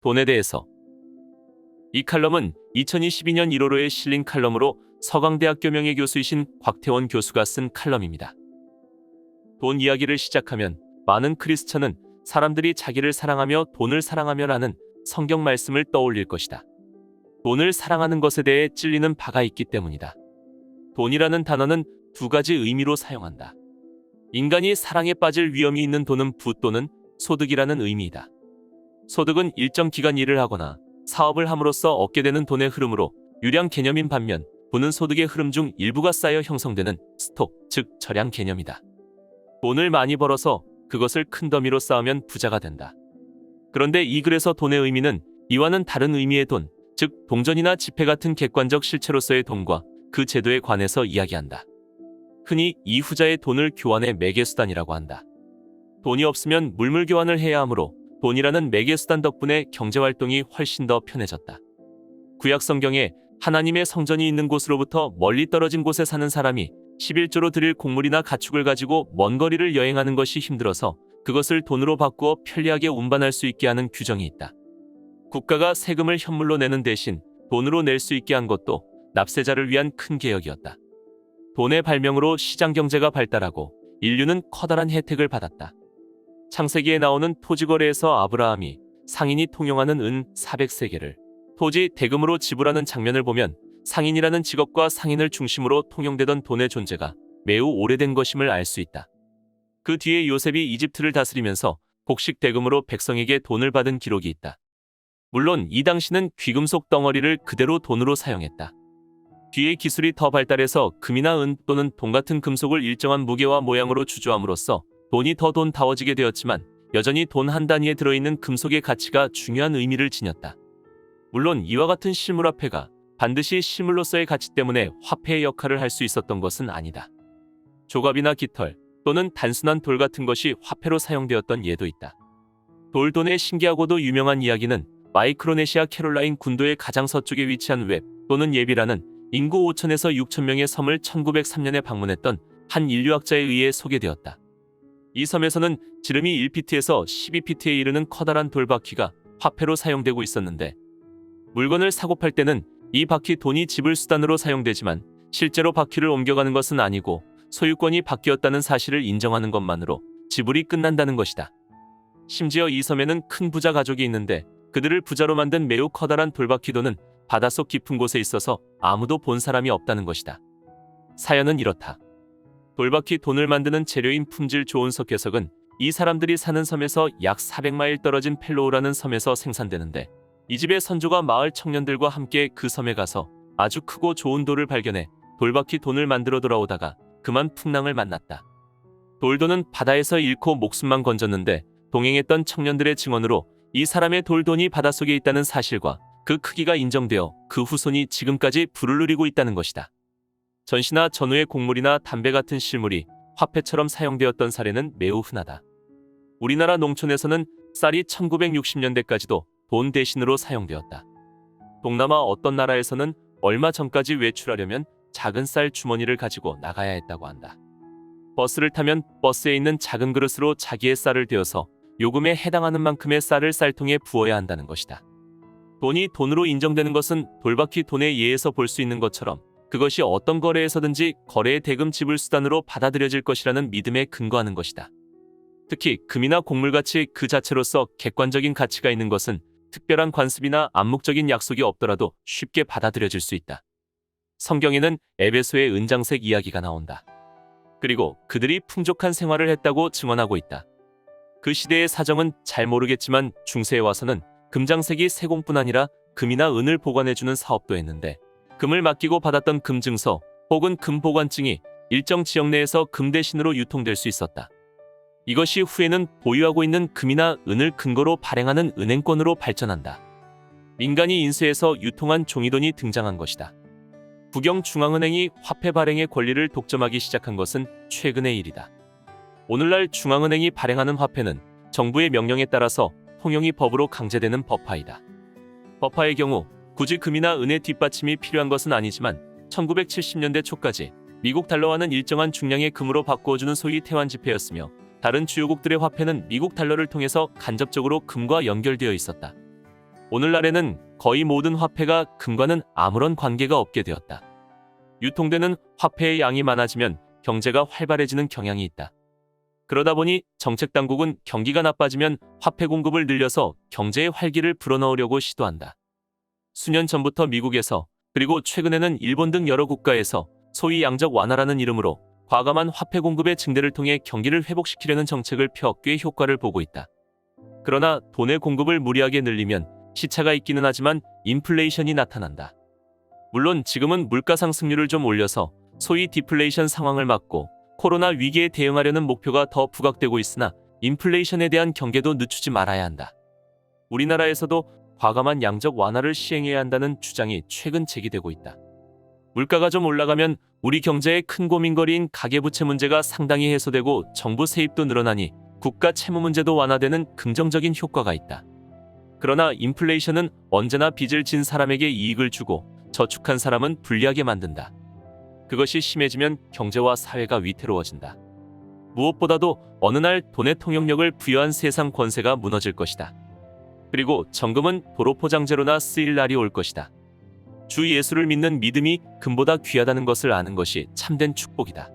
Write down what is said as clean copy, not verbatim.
돈에 대해서. 이 칼럼은 2022년 1월호에 실린 칼럼으로 서강대학교 명예교수이신 곽태원 교수가 쓴 칼럼입니다. 돈 이야기를 시작하면 많은 크리스천은 사람들이 자기를 사랑하며 돈을 사랑하며라는 성경 말씀을 떠올릴 것이다. 돈을 사랑하는 것에 대해 찔리는 바가 있기 때문이다. 돈이라는 단어는 두 가지 의미로 사용한다. 인간이 사랑에 빠질 위험이 있는 돈은 부 또는 소득이라는 의미이다. 소득은 일정 기간 일을 하거나 사업을 함으로써 얻게 되는 돈의 흐름으로 유량 개념인 반면 부는 소득의 흐름 중 일부가 쌓여 형성되는 스톡, 즉 절약 개념이다. 돈을 많이 벌어서 그것을 큰 더미로 쌓으면 부자가 된다. 그런데 이 글에서 돈의 의미는 이와는 다른 의미의 돈, 즉 동전이나 지폐 같은 객관적 실체로서의 돈과 그 제도에 관해서 이야기한다. 흔히 이 후자의 돈을 교환의 매개수단이라고 한다. 돈이 없으면 물물 교환을 해야 하므로 돈이라는 매개수단 덕분에 경제활동이 훨씬 더 편해졌다. 구약 성경에 하나님의 성전이 있는 곳으로부터 멀리 떨어진 곳에 사는 사람이 11조로 드릴 곡물이나 가축을 가지고 먼 거리를 여행하는 것이 힘들어서 그것을 돈으로 바꾸어 편리하게 운반할 수 있게 하는 규정이 있다. 국가가 세금을 현물로 내는 대신 돈으로 낼 수 있게 한 것도 납세자를 위한 큰 개혁이었다. 돈의 발명으로 시장 경제가 발달하고 인류는 커다란 혜택을 받았다. 창세기에 나오는 토지거래에서 아브라함이 상인이 통용하는 은 400세겔을 토지 대금으로 지불하는 장면을 보면 상인이라는 직업과 상인을 중심으로 통용되던 돈의 존재가 매우 오래된 것임을 알 수 있다. 그 뒤에 요셉이 이집트를 다스리면서 곡식 대금으로 백성에게 돈을 받은 기록이 있다. 물론 이 당시는 귀금속 덩어리를 그대로 돈으로 사용했다. 뒤에 기술이 더 발달해서 금이나 은 또는 돈 같은 금속을 일정한 무게와 모양으로 주조함으로써 돈이 더 돈다워지게 되었지만 여전히 돈 한 단위에 들어있는 금속의 가치가 중요한 의미를 지녔다. 물론 이와 같은 실물화폐가 반드시 실물로서의 가치 때문에 화폐의 역할을 할 수 있었던 것은 아니다. 조갑이나 깃털 또는 단순한 돌 같은 것이 화폐로 사용되었던 예도 있다. 돌돈의 신기하고도 유명한 이야기는 마이크로네시아 캐롤라인 군도의 가장 서쪽에 위치한 웹 또는 예비라는 인구 5천에서 6천 명의 섬을 1903년에 방문했던 한 인류학자에 의해 소개되었다. 이 섬에서는 지름이 1피트에서 12피트에 이르는 커다란 돌바퀴가 화폐로 사용되고 있었는데 물건을 사고 팔 때는 이 바퀴 돈이 지불 수단으로 사용되지만 실제로 바퀴를 옮겨가는 것은 아니고 소유권이 바뀌었다는 사실을 인정하는 것만으로 지불이 끝난다는 것이다. 심지어 이 섬에는 큰 부자 가족이 있는데 그들을 부자로 만든 매우 커다란 돌바퀴도는 바닷속 깊은 곳에 있어서 아무도 본 사람이 없다는 것이다. 사연은 이렇다. 돌바퀴 돈을 만드는 재료인 품질 좋은 석회석은 이 사람들이 사는 섬에서 약 400마일 떨어진 펠로우라는 섬에서 생산되는데 이 집의 선조가 마을 청년들과 함께 그 섬에 가서 아주 크고 좋은 돌을 발견해 돌바퀴 돈을 만들어 돌아오다가 그만 풍랑을 만났다. 돌돈은 바다에서 잃고 목숨만 건졌는데 동행했던 청년들의 증언으로 이 사람의 돌돈이 바닷속에 있다는 사실과 그 크기가 인정되어 그 후손이 지금까지 부를 누리고 있다는 것이다. 전시나 전후의 곡물이나 담배 같은 실물이 화폐처럼 사용되었던 사례는 매우 흔하다. 우리나라 농촌에서는 쌀이 1960년대까지도 돈 대신으로 사용되었다. 동남아 어떤 나라에서는 얼마 전까지 외출하려면 작은 쌀 주머니를 가지고 나가야 했다고 한다. 버스를 타면 버스에 있는 작은 그릇으로 자기의 쌀을 데워서 요금에 해당하는 만큼의 쌀을 쌀통에 부어야 한다는 것이다. 돈이 돈으로 인정되는 것은 돌바퀴 돈의 예에서 볼 수 있는 것처럼 그것이 어떤 거래에서든지 거래의 대금 지불 수단으로 받아들여질 것이라는 믿음에 근거하는 것이다. 특히 금이나 곡물같이 그 자체로서 객관적인 가치가 있는 것은 특별한 관습이나 암묵적인 약속이 없더라도 쉽게 받아들여질 수 있다. 성경에는 에베소의 은장색 이야기가 나온다. 그리고 그들이 풍족한 생활을 했다고 증언하고 있다. 그 시대의 사정은 잘 모르겠지만 중세에 와서는 금장색이 세공뿐 아니라 금이나 은을 보관해주는 사업도 했는데 금을 맡기고 받았던 금증서 혹은 금보관증이 일정 지역 내에서 금 대신으로 유통될 수 있었다. 이것이 후에는 보유하고 있는 금이나 은을 근거로 발행하는 은행권으로 발전한다. 민간이 인수해서 유통한 종이돈이 등장한 것이다. 국영중앙은행이 화폐 발행의 권리를 독점하기 시작한 것은 최근의 일이다. 오늘날 중앙은행이 발행하는 화폐는 정부의 명령에 따라서 통용이 법으로 강제되는 법화이다. 법화의 경우 굳이 금이나 은의 뒷받침이 필요한 것은 아니지만 1970년대 초까지 미국 달러와는 일정한 중량의 금으로 바꾸어주는 소위 태환지폐였으며 다른 주요국들의 화폐는 미국 달러를 통해서 간접적으로 금과 연결되어 있었다. 오늘날에는 거의 모든 화폐가 금과는 아무런 관계가 없게 되었다. 유통되는 화폐의 양이 많아지면 경제가 활발해지는 경향이 있다. 그러다 보니 정책 당국은 경기가 나빠지면 화폐 공급을 늘려서 경제의 활기를 불어넣으려고 시도한다. 수년 전부터 미국에서 그리고 최근에는 일본 등 여러 국가에서 소위 양적 완화라는 이름으로 과감한 화폐 공급의 증대를 통해 경기를 회복시키려는 정책을 펴 꽤 효과를 보고 있다. 그러나 돈의 공급을 무리하게 늘리면 시차가 있기는 하지만 인플레이션이 나타난다. 물론 지금은 물가 상승률을 좀 올려서 소위 디플레이션 상황을 막고 코로나 위기에 대응하려는 목표가 더 부각되고 있으나 인플레이션에 대한 경계도 늦추지 말아야 한다. 우리나라에서도 과감한 양적 완화를 시행해야 한다는 주장이 최근 제기되고 있다. 물가가 좀 올라가면 우리 경제의 큰 고민거리인 가계부채 문제가 상당히 해소되고 정부 세입도 늘어나니 국가 채무 문제도 완화되는 긍정적인 효과가 있다. 그러나 인플레이션은 언제나 빚을 진 사람에게 이익을 주고 저축한 사람은 불리하게 만든다. 그것이 심해지면 경제와 사회가 위태로워진다. 무엇보다도 어느 날 돈의 통용력을 부여한 세상 권세가 무너질 것이다. 그리고 정금은 도로 포장재로나 쓰일 날이 올 것이다. 주 예수를 믿는 믿음이 금보다 귀하다는 것을 아는 것이 참된 축복이다.